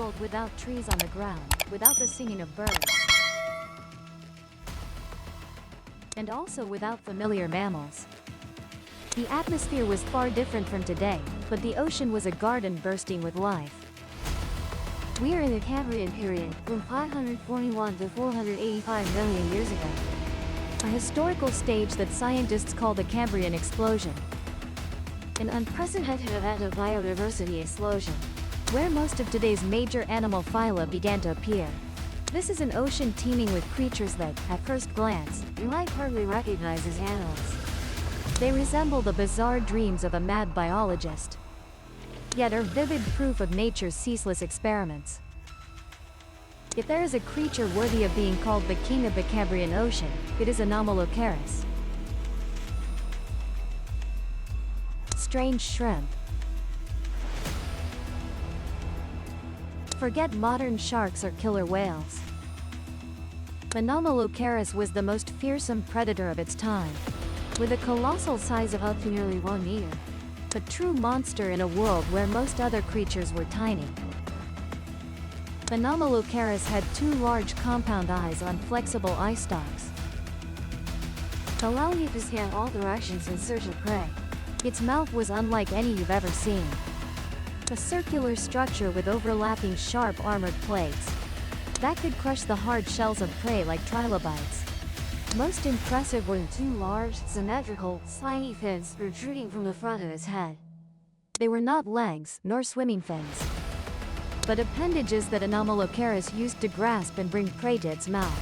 world without trees on the ground, without the singing of birds, and also without familiar mammals. The atmosphere was far different from today, but the ocean was a garden bursting with life. We are in the Cambrian period, from 541 to 485 million years ago. A historical stage that scientists call the Cambrian explosion. An unprecedented event of biodiversity explosion, where most of today's major animal phyla began to appear. This is an ocean teeming with creatures that, at first glance, you might hardly recognize as animals. They resemble the bizarre dreams of a mad biologist, yet are vivid proof of nature's ceaseless experiments. If there is a creature worthy of being called the king of the Cambrian Ocean, it is Anomalocaris. Strange shrimp. Forget modern sharks or killer whales. Anomalocaris was the most fearsome predator of its time, with a colossal size of up to nearly 1 meter. A true monster in a world where most other creatures were tiny. Anomalocaris had 2 large compound eyes on flexible eye stalks, allowing it to scan all directions in search of prey. Its mouth was unlike any you've ever seen. A circular structure with overlapping sharp armored plates that could crush the hard shells of prey like trilobites. Most impressive were the 2 large, symmetrical, spiny fins protruding from the front of its head. They were not legs, nor swimming fins, but appendages that Anomalocaris used to grasp and bring prey to its mouth.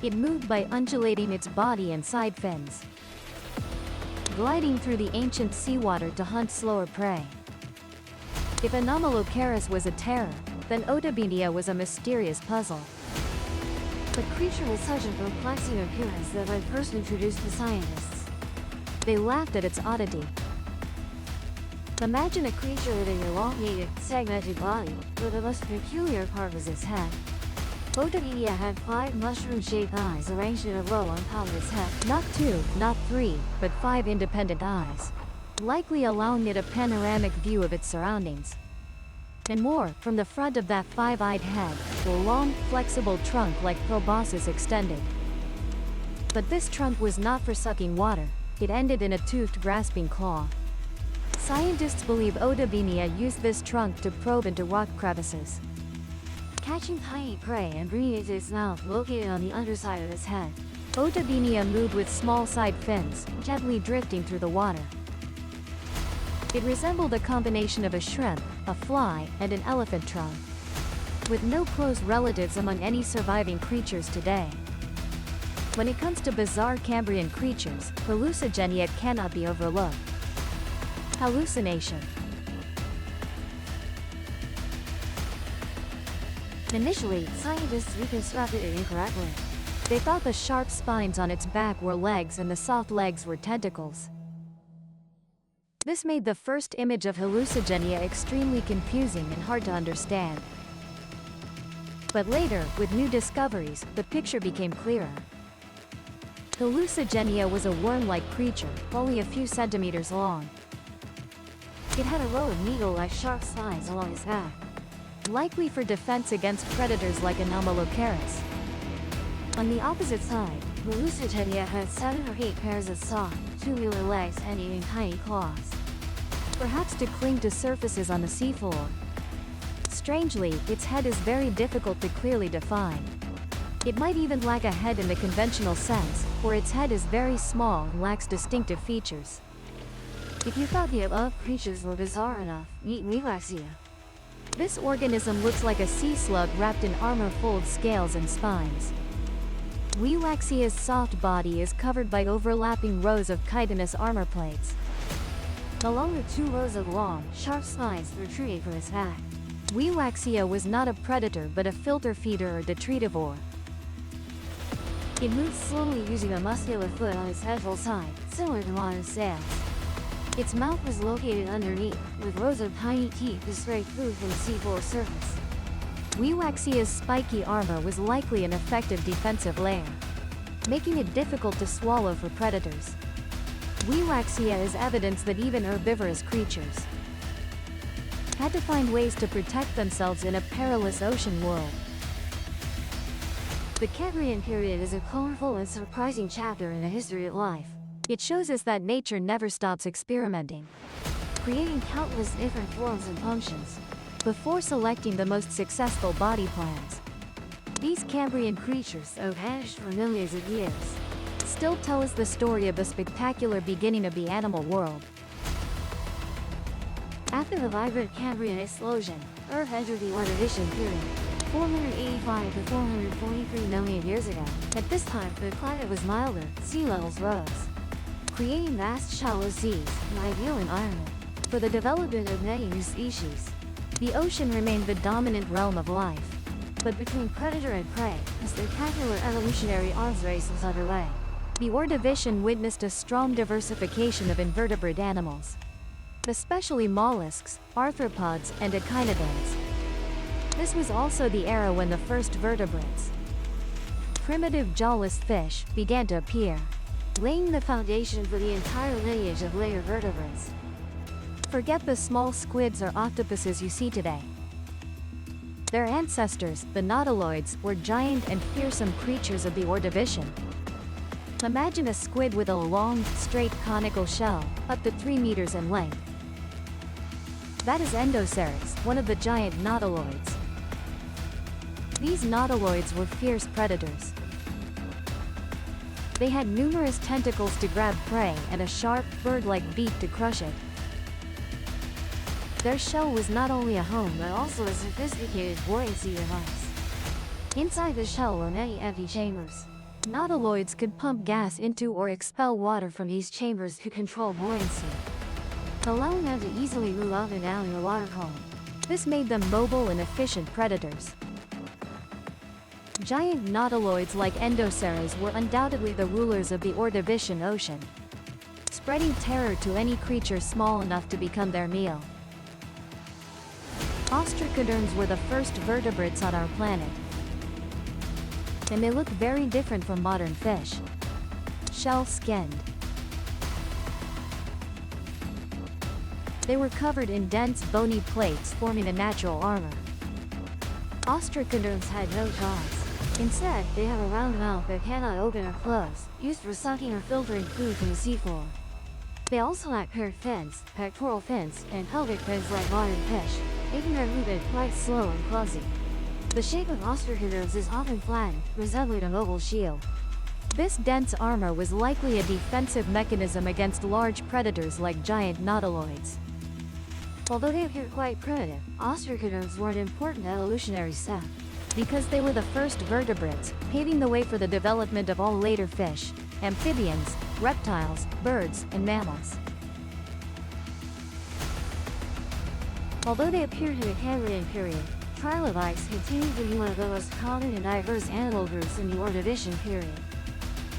It moved by undulating its body and side fins, gliding through the ancient seawater to hunt slower prey. If Anomalocaris was a terror, then Otabinia was a mysterious puzzle. The creature was such a perplexing appearance that when first introduced to scientists, they laughed at its oddity. Imagine a creature with an elongated, segmented body, but the most peculiar part was its head. Otabinia had 5 mushroom-shaped eyes arranged in a row on top of its head. Not 2, not 3, but 5 independent eyes, likely allowing it a panoramic view of its surroundings. And more, from the front of that 5-eyed head, the long, flexible trunk like proboscis extended. But this trunk was not for sucking water, it ended in a toothed grasping claw. Scientists believe Otabinia used this trunk to probe into rock crevices, catching tiny prey and bringing it to its mouth located on the underside of its head. Otabinia moved with small side fins, gently drifting through the water. It resembled a combination of a shrimp, a fly, and an elephant trunk, with no close relatives among any surviving creatures today. When it comes to bizarre Cambrian creatures, hallucigenia cannot be overlooked. Hallucination. Initially, scientists reconstructed it incorrectly. They thought the sharp spines on its back were legs and the soft legs were tentacles. This made the first image of hallucigenia extremely confusing and hard to understand. But later, with new discoveries, the picture became clearer. Hallucigenia was a worm-like creature, only a few centimeters long. It had a row of needle-like sharp spines along its back, likely for defense against predators like Anomalocaris. On the opposite side, hallucigenia had 7 or 8 pairs of soft, tubular legs ending in tiny claws, perhaps to cling to surfaces on the seafloor. Strangely, its head is very difficult to clearly define. It might even lack a head in the conventional sense, for its head is very small and lacks distinctive features. If you thought the above creatures were bizarre enough, meet Wiwaxia. This organism looks like a sea slug wrapped in armor-fold scales and spines. Wiwaxia's soft body is covered by overlapping rows of chitinous armor plates, along with 2 rows of long, sharp spines protruding from its back. Wiwaxia was not a predator but a filter feeder or detritivore. It moved slowly using a muscular foot on its ventral side, similar to modern sails. Its mouth was located underneath, with rows of tiny teeth to scrape food from the seafloor surface. Wiwaxia's spiky armor was likely an effective defensive layer, making it difficult to swallow for predators. Wiwaxia is evidence that even herbivorous creatures had to find ways to protect themselves in a perilous ocean world. The Cambrian period is a colorful and surprising chapter in the history of life. It shows us that nature never stops experimenting, Creating countless different forms and functions. before selecting the most successful body plans. These Cambrian creatures, though vanished for millions of years, Still tell us the story of the spectacular beginning of the animal world. after the vibrant Cambrian explosion, Earth entered the Ordovician period, 485 to 443 million years ago. At this time, the climate was milder, sea levels rose, creating vast shallow seas, an ideal environment for the development of many new species. The ocean remained the dominant realm of life. But between predator and prey, a spectacular evolutionary arms race was underway. The Ordovician witnessed a strong diversification of invertebrate animals, especially mollusks, arthropods, and echinoderms. This was also the era when the first vertebrates, primitive jawless fish, began to appear, Laying the foundation for the entire lineage of later vertebrates. Forget the small squids or octopuses you see today. Their ancestors, the nautiloids, were giant and fearsome creatures of the Ordovician. Imagine a squid with a long, straight conical shell, up to 3 meters in length. That is Dinosaurs, one of the giant nautiloids. These nautiloids were fierce predators. They had numerous tentacles to grab prey and a sharp, bird-like beak to crush it. Their shell was not only a home But also a sophisticated buoyancy device. Inside the shell were many empty chambers. nautiloids could pump gas into or expel water from these chambers To control buoyancy, allowing them to easily move up and down in a water column. This made them mobile and efficient predators. Giant nautiloids like Dinosaurs were undoubtedly the rulers of the Ordovician Ocean, spreading terror to any creature small enough to become their meal. Ostracoderms were the first vertebrates on our planet, and they look very different from modern fish. Shell-skinned. They were covered in dense, bony plates forming a natural armor. Ostracoderms had no jaws. Instead, they have a round mouth that cannot open or close, used for sucking or filtering food from the seafloor. They also lack paired fins, pectoral fins, and pelvic fins like modern fish, making their movement quite slow and clumsy. The shape of ostracoderms is often flattened, resembling a mobile shield. This dense armor was likely a defensive mechanism against large predators like giant nautiloids. Although they appear quite primitive, ostracoderms were an important evolutionary step. Because they were the first vertebrates, paving the way for the development of all later fish, amphibians, reptiles, birds, and mammals. Although they appeared in the Cambrian period, trilobites continued to be one of the most common and diverse animal groups in the Ordovician period.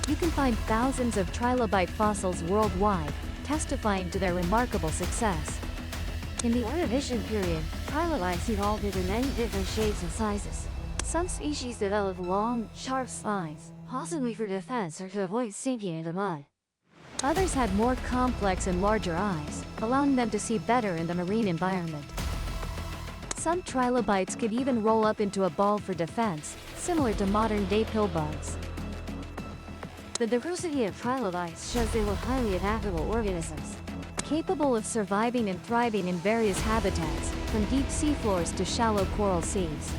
You can find thousands of trilobite fossils worldwide, testifying to their remarkable success. In the Ordovician period, trilobites evolved into many different shapes and sizes. Some species developed long, sharp spines, possibly for defense or to avoid sinking into mud. Others had more complex and larger eyes, allowing them to see better in the marine environment. Some trilobites could even roll up into a ball for defense, similar to modern-day pillbugs. The diversity of trilobites shows they were highly adaptable organisms, capable of surviving and thriving in various habitats, from deep seafloors to shallow coral seas.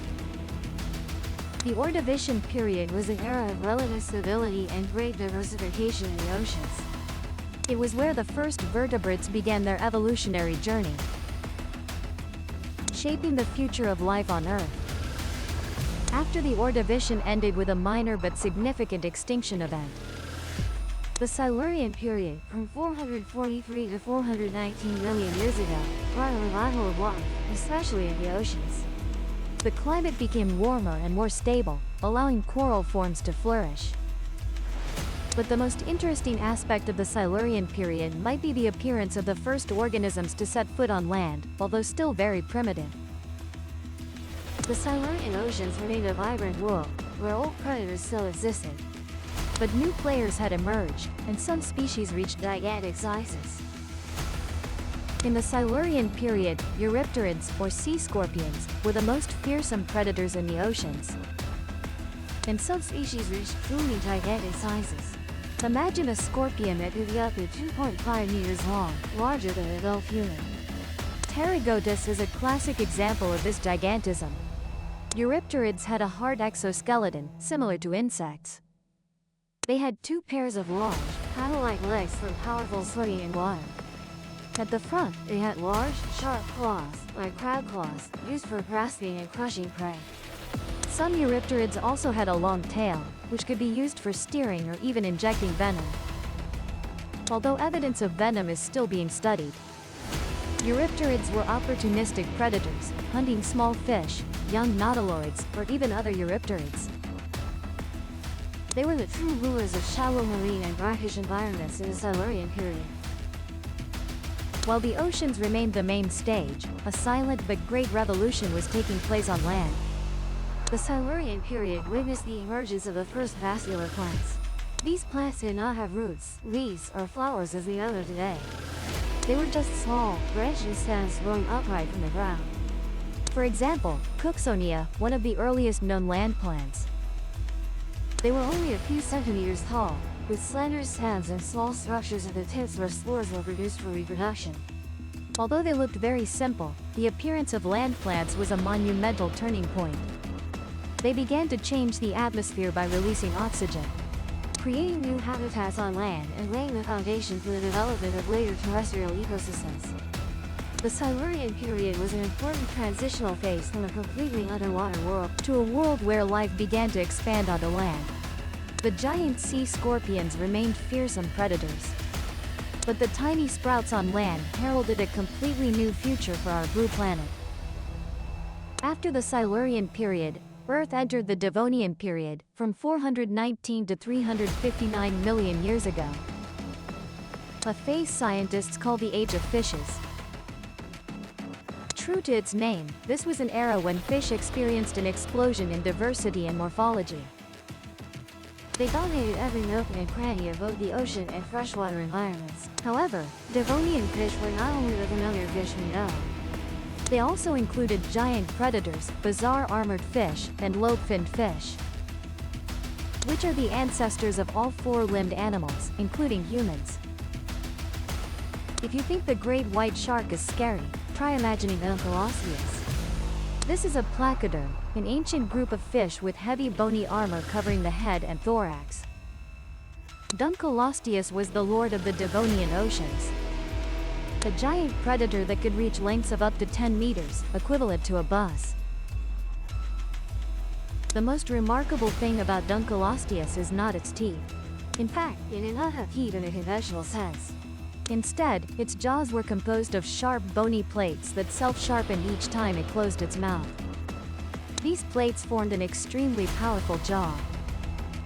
The Ordovician period was an era of relative stability and great diversification in the oceans. It was where the first vertebrates began their evolutionary journey, shaping the future of life on Earth. After the Ordovician ended with a minor but significant extinction event, the Silurian period, from 443 to 419 million years ago, brought a revival of life, especially in the oceans. The climate became warmer and more stable, allowing coral forms to flourish. But the most interesting aspect of the Silurian period might be the appearance of the first organisms to set foot on land, although still very primitive. The Silurian oceans remained a vibrant world, where old predators still existed. But new players had emerged, and some species reached gigantic sizes. In the Silurian period, eurypterids, or sea scorpions, were the most fearsome predators in the oceans. And some species reached truly gigantic sizes. Imagine a scorpion that could be up to 2.5 meters long, larger than an adult human. Pterygotus is a classic example of this gigantism. Eurypterids had a hard exoskeleton, similar to insects. They had two pairs of large, paddle-like legs for powerful swimming in water. At the front, they had large, sharp claws, like crab claws, used for grasping and crushing prey. Some eurypterids also had a long tail, which could be used for steering or even injecting venom. Although evidence of venom is still being studied. Eurypterids were opportunistic predators, hunting small fish, young nautiloids, or even other eurypterids. They were the true rulers of shallow marine and brackish environments in the Silurian period. While the oceans remained the main stage, a silent but great revolution was taking place on land. The Silurian period witnessed the emergence of the first vascular plants. These plants did not have roots, leaves, or flowers as we know them today. They were just small, branching stems growing upright from the ground. For example, Cooksonia, one of the earliest known land plants. They were only a few centimeters tall, with slender stems and small structures at the tips where spores were produced for reproduction. Although they looked very simple, the appearance of land plants was a monumental turning point. They began to change the atmosphere by releasing oxygen, creating new habitats on land and laying the foundation for the development of later terrestrial ecosystems. The Silurian period was an important transitional phase from a completely underwater world to a world where life began to expand onto land. The giant sea scorpions remained fearsome predators. But the tiny sprouts on land heralded a completely new future for our blue planet. After the Silurian period, Earth entered the Devonian period, from 419 to 359 million years ago. A phase scientists call the Age of Fishes. True to its name, this was an era when fish experienced an explosion in diversity and morphology. They dominated every nook and cranny of both the ocean and freshwater environments. However, Devonian fish were not only the familiar fish we know. They also included giant predators, bizarre armored fish, and lobe-finned fish, which are the ancestors of all four-limbed animals, including humans. If you think the great white shark is scary, try imagining Dunkleosteus. This is a placoderm, an ancient group of fish with heavy bony armor covering the head and thorax. Dunkleosteus was the lord of the Devonian oceans, a giant predator that could reach lengths of up to 10 meters, equivalent to a bus. The most remarkable thing about Dunkleosteus is not its teeth. In fact, it did not have teeth in a conventional sense. Instead, its jaws were composed of sharp bony plates that self-sharpened each time it closed its mouth. These plates formed an extremely powerful jaw,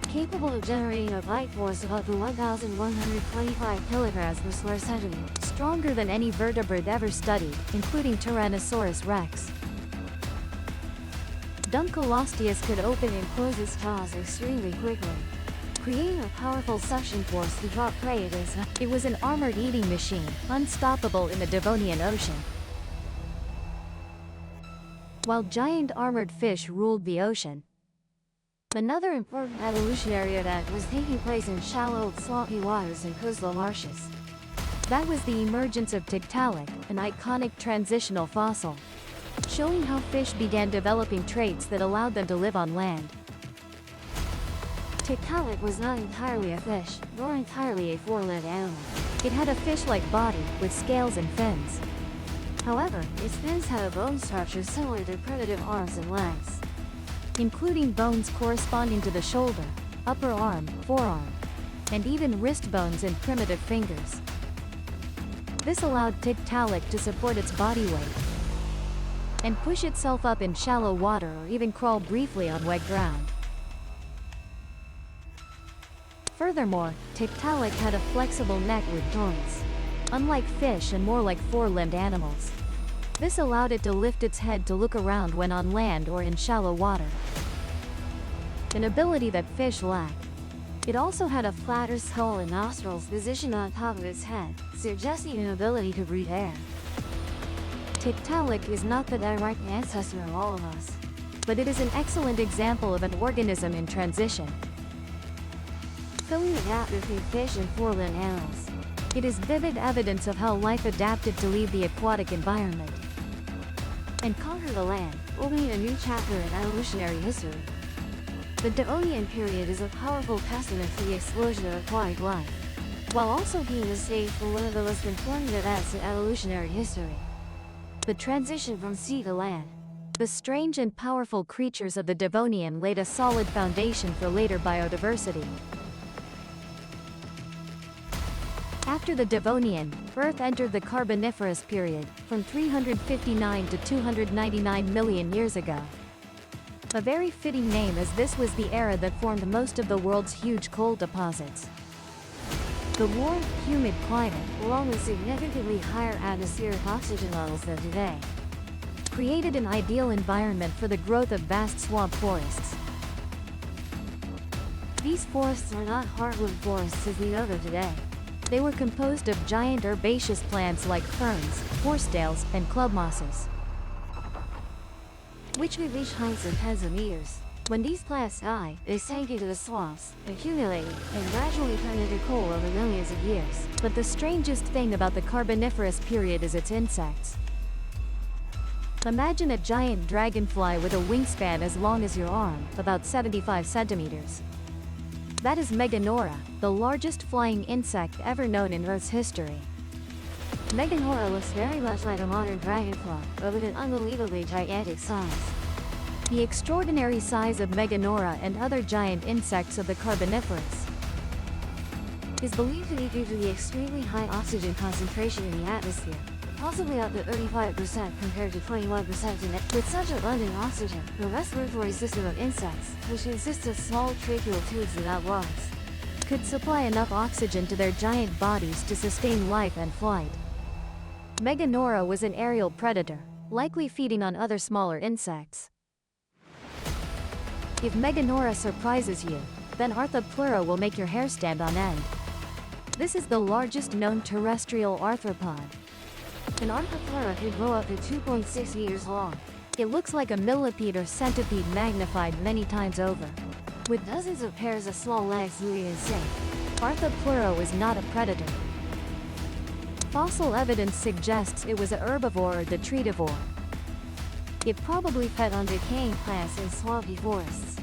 capable of generating a bite force of up to 1,125 kilograms per square centimeter, stronger than any vertebrate ever studied, including Tyrannosaurus rex. Dunkleosteus could open and close its jaws extremely quickly, creating a powerful suction force to draw prey at its. It was an armored eating machine, unstoppable in the Devonian Ocean. While giant armored fish ruled the ocean, another important evolutionary event was taking place in shallow, swampy waters and coastal marshes. That was the emergence of Tiktaalik, an iconic transitional fossil, showing how fish began developing traits that allowed them to live on land. Tiktaalik was not entirely a fish, nor entirely a four-legged animal. It had a fish-like body, with scales and fins. However, its fins had a bone structure similar to primitive arms and legs, including bones corresponding to the shoulder, upper arm, forearm, and even wrist bones and primitive fingers. This allowed Tiktaalik to support its body weight and push itself up in shallow water or even crawl briefly on wet ground. Furthermore, Tiktaalik had a flexible neck with joints, unlike fish and more like four-limbed animals. This allowed it to lift its head to look around when on land or in shallow water, an ability that fish lack. It also had a flatter skull and nostrils positioned on top of its head, suggesting an ability to breathe air. Tiktaalik is not the direct ancestor of all of us, but it is an excellent example of an organism in transition. fully adapted to fish and four-limbed animals. It is vivid evidence of how life adapted to leave the aquatic environment and conquer the land, opening a new chapter in evolutionary history. The Devonian period is a powerful testament to the explosion of aquatic life, while also being the stage for one of the most important events in evolutionary history: the transition from sea to land. The strange and powerful creatures of the Devonian laid a solid foundation for later biodiversity. After the Devonian, Earth entered the Carboniferous period, from 359 to 299 million years ago. A very fitting name, as this was the era that formed most of the world's huge coal deposits. The warm, humid climate, along with significantly higher atmospheric oxygen levels than today, created an ideal environment for the growth of vast swamp forests. These forests are not hardwood forests as we know them today. They were composed of giant herbaceous plants like ferns, horsetails, and club mosses, which could reach heights of tens of meters. When these plants died, they sank into the swamps, accumulated, and gradually turned into coal over millions of years. But the strangest thing about the Carboniferous period is its insects. Imagine a giant dragonfly with a wingspan as long as your arm, about 75 centimeters. That is Meganora, the largest flying insect ever known in Earth's history. Meganora looks very much like a modern dragonfly, but with an unbelievably gigantic size. The extraordinary size of Meganora and other giant insects of the Carboniferous is believed to be due to the extremely high oxygen concentration in the atmosphere, possibly up to 35% compared to 21% today. With such abundant oxygen, the respiratory system of insects, which consists of small tracheal tubes without lungs, could supply enough oxygen to their giant bodies to sustain life and flight. Meganora was an aerial predator, likely feeding on other smaller insects. If Meganora surprises you, then Arthropods will make your hair stand on end. This is the largest known terrestrial arthropod. An arthropod could grow up to 2.6 meters long. It looks like a millipede or centipede magnified many times over, with dozens of pairs of small legs moving in sync. Arthropods is not a predator. Fossil evidence suggests it was a herbivore or detritivore. It probably fed on decaying plants in swampy forests.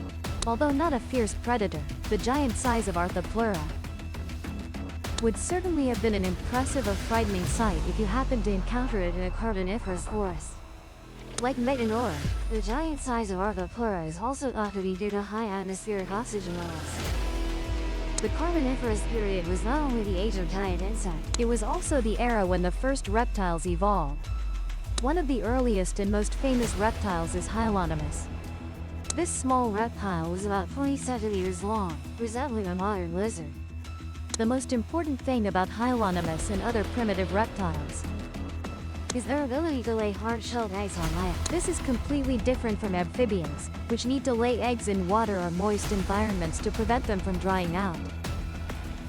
Although not a fierce predator, the giant size of Arthropods would certainly have been an impressive or frightening sight if you happened to encounter it in a Carboniferous forest. Like Meganora, the giant size of Arthropods is also thought to be due to high atmospheric oxygen levels. The Carboniferous period was not only the age of giant insects, it was also the era when the first reptiles evolved. One of the earliest and most famous reptiles is Hylonomus. This small reptile was about 20 centimeters long, resembling a modern lizard. The most important thing about Hylonomus and other primitive reptiles is their ability to lay hard-shelled eggs on land. This is completely different from amphibians, which need to lay eggs in water or moist environments to prevent them from drying out.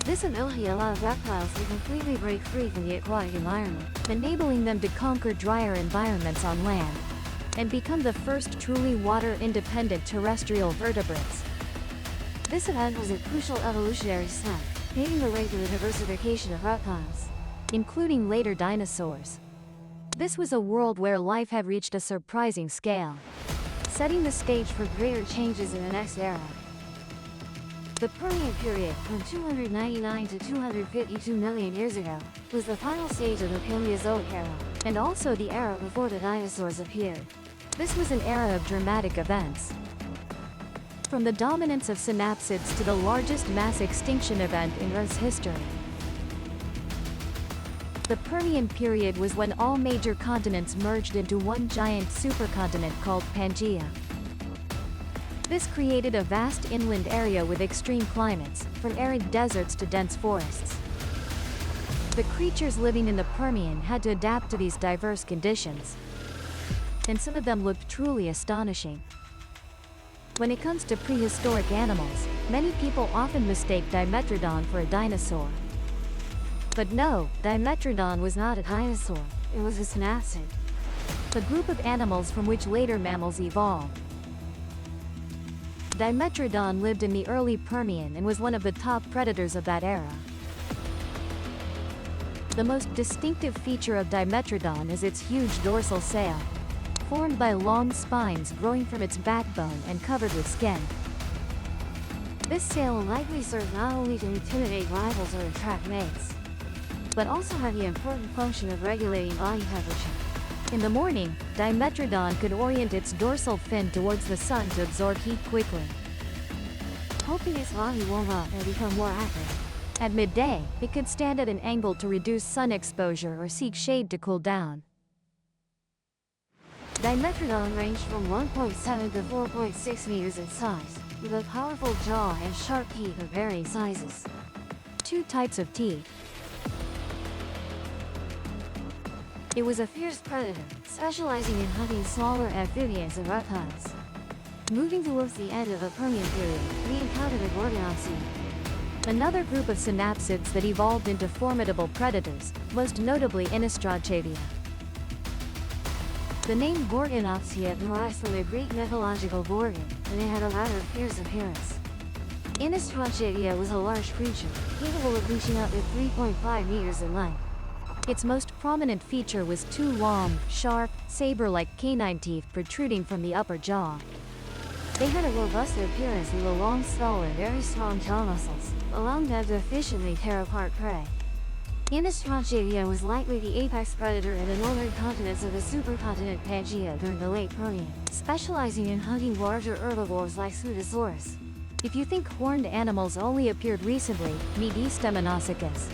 This ability allows reptiles to completely break free from the aquatic environment, enabling them to conquer drier environments on land and become the first truly water-independent terrestrial vertebrates. This event was a crucial evolutionary step, paving the way to the diversification of reptiles, including later dinosaurs. This was a world where life had reached a surprising scale, setting the stage for greater changes in the next era. The Permian period, from 299 to 252 million years ago, was the final stage of the Paleozoic era, and also the era before the dinosaurs appeared. This was an era of dramatic events. From the dominance of synapsids to the largest mass extinction event in Earth's history. The Permian period was when all major continents merged into one giant supercontinent called Pangaea. This created a vast inland area with extreme climates, from arid deserts to dense forests. The creatures living in the Permian had to adapt to these diverse conditions, and some of them looked truly astonishing. When it comes to prehistoric animals, many people often mistake Dimetrodon for a dinosaur. But no, Dimetrodon was not a dinosaur, it was a synapsid. a group of animals from which later mammals evolved. Dimetrodon lived in the early Permian and was one of the top predators of that era. The most distinctive feature of Dimetrodon is its huge dorsal sail, formed by long spines growing from its backbone and covered with skin. This sail likely served not only to intimidate rivals or attract mates, but also had the important function of regulating body temperature. In the morning, Dimetrodon could orient its dorsal fin towards the sun to absorb heat quickly. Hoping its body warm up and become more active. At midday, it could stand at an angle to reduce sun exposure or seek shade to cool down. Dimetrodon ranged from 1.7 to 4.6 meters in size, with a powerful jaw and sharp teeth of varying sizes. 2 types of teeth. It was a fierce predator, specializing in hunting smaller amphibians and reptiles. Moving towards the end of the Permian period, we encountered an organopsine, another group of synapsids that evolved into formidable predators, most notably Innistrachavia. The name Gorgonopsia derives from the Greek mythological Gorgon, and it had a rather fierce appearance. Innistrachavia was a large creature, capable of reaching up to 3.5 meters in length. Its most prominent feature was 2 long, sharp, saber-like canine teeth protruding from the upper jaw. They had a robust appearance with a long skull and very strong jaw muscles, allowing them to efficiently tear apart prey. Innistrachavia was likely the apex predator in the northern continents of the supercontinent Pangaea during the late Permian, specializing in hunting larger herbivores like Dinosaurs. If you think horned animals only appeared recently, meet Eastemonosuchus.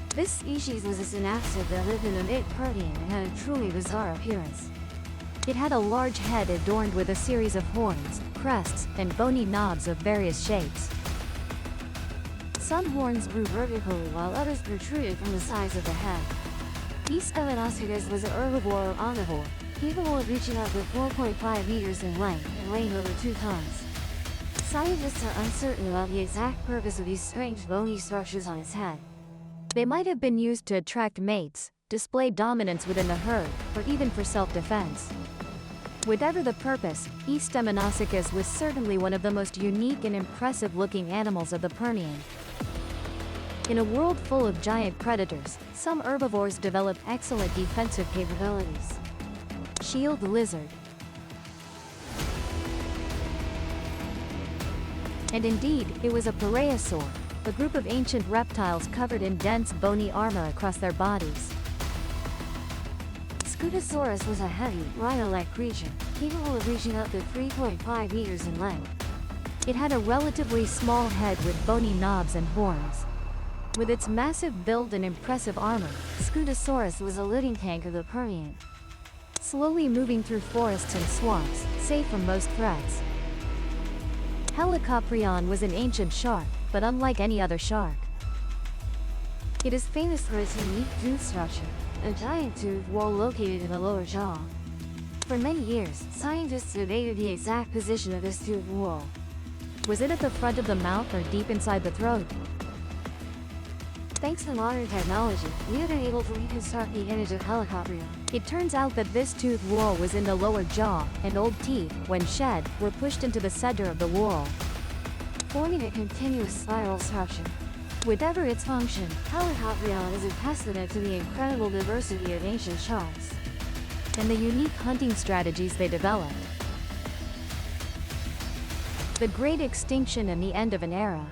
This species was a synapsid that lived in the mid-Permian and had a truly bizarre appearance. It had a large head adorned with a series of horns, crests, and bony knobs of various shapes. Some horns grew vertically while others protruded from the sides of the head. Eastemonosuchus was an herbivore or omnivore, capable of reaching up to 4.5 meters in length and weighing over 2 tons. Scientists are uncertain about the exact purpose of these strange bony structures on its head. They might have been used to attract mates, display dominance within the herd, or even for self-defense. Whatever the purpose, Eastemonosuchus was certainly one of the most unique and impressive-looking animals of the Permian. In a world full of giant predators, some herbivores develop excellent defensive capabilities. Shield lizard. And indeed, it was a parasaur, a group of ancient reptiles covered in dense bony armor across their bodies. Scutosaurus was a heavy, rhino-like creature, capable of reaching up to 3.5 meters in length. It had a relatively small head with bony knobs and horns. With its massive build and impressive armor, Scutosaurus was a living tank of the Permian, slowly moving through forests and swamps, safe from most threats. Helicoprion was an ancient shark, but unlike any other shark. It is famous for its unique tooth structure, a giant tooth wall located in the lower jaw. For many years, scientists debated the exact position of this tooth wall. Was it at the front of the mouth or deep inside the throat? Thanks to modern technology, we have been able to reconstruct the image of Helicoprion. It turns out that this tooth wall was in the lower jaw, and old teeth, when shed, were pushed into the center of the wall, forming a continuous spiral structure. Whatever its function, Helicoprion is a testament to the incredible diversity of ancient sharks and the unique hunting strategies they developed. The Great Extinction and the End of an Era.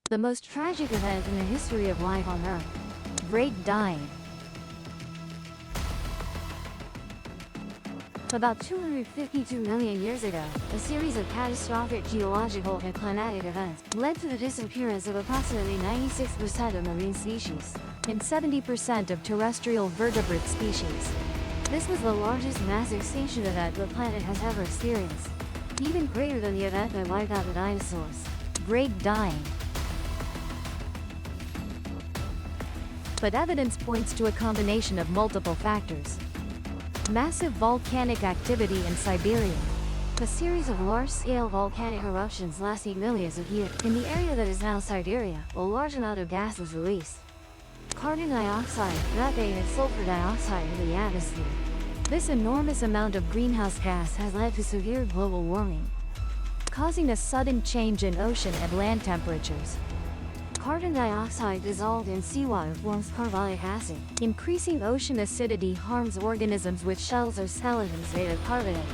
The most tragic event in the history of life on Earth. Great Dying. About 252 million years ago, a series of catastrophic geological and climatic events led to the disappearance of approximately 96% of marine species and 70% of terrestrial vertebrate species. This was the largest mass extinction event the planet has ever experienced, even greater than the event that wiped out the dinosaurs. Great Dying. But evidence points to a combination of multiple factors. Massive volcanic activity in Siberia. A series of large-scale volcanic eruptions lasting millions of years. In the area that is now Siberia, a large amount of gas was released. carbon dioxide, methane, and sulfur dioxide in the atmosphere. This enormous amount of greenhouse gas has led to severe global warming, causing a sudden change in ocean and land temperatures. Carbon dioxide dissolved in seawater forms carbonic acid. Increasing ocean acidity harms organisms with shells or skeletons made of carbonate,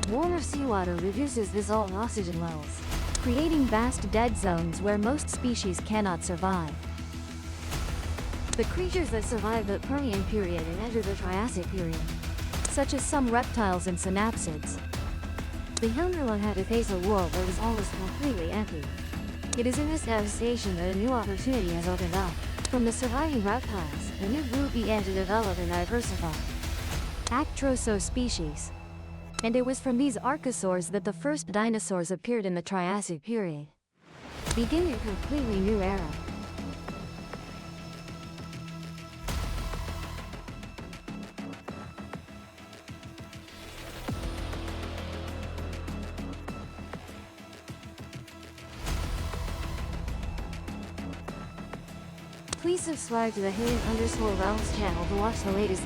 Warmer seawater reduces dissolved oxygen levels, creating vast dead zones where most species cannot survive. The creatures that survived the Permian period and entered the Triassic period, such as some reptiles and synapsids. The younger one had to face a world that was almost completely empty. It is in this devastation that a new opportunity has opened up. From the surviving reptiles, a new group began to develop and diversify. Actrosospecies. And it was from these archosaurs that the first dinosaurs appeared in the Triassic period, beginning a completely new era. Please subscribe to the Hidden_Realms channel to watch the latest